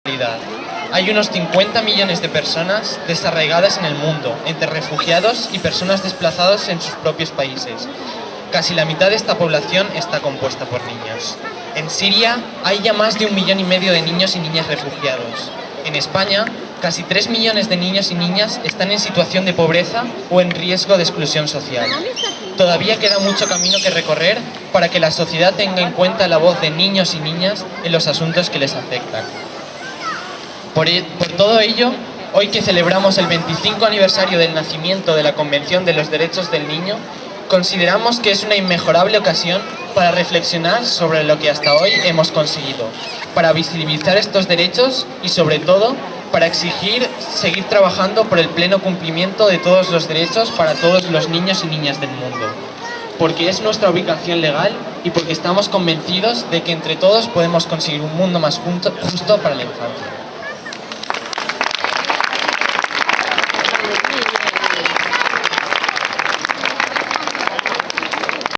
realidad. Hay unos 50 millones de personas desarraigadas en el mundo, entre refugiados y personas desplazadas en sus propios países. Casi la mitad de esta población está compuesta por niños. En Siria hay ya más de 1,5 millones de niños y niñas refugiados. En España, casi 3 millones de niños y niñas están en situación de pobreza o en riesgo de exclusión social. Todavía queda mucho camino que recorrer para que la sociedad tenga en cuenta la voz de niños y niñas en los asuntos que les afectan. Por todo ello, hoy que celebramos el 25 aniversario del nacimiento de la Convención de los Derechos del Niño, consideramos que es una inmejorable ocasión para reflexionar sobre lo que hasta hoy hemos conseguido, para visibilizar estos derechos y, sobre todo, para exigir seguir trabajando por el pleno cumplimiento de todos los derechos para todos los niños y niñas del mundo. Porque es nuestra obligación legal y porque estamos convencidos de que entre todos podemos conseguir un mundo más justo para la infancia.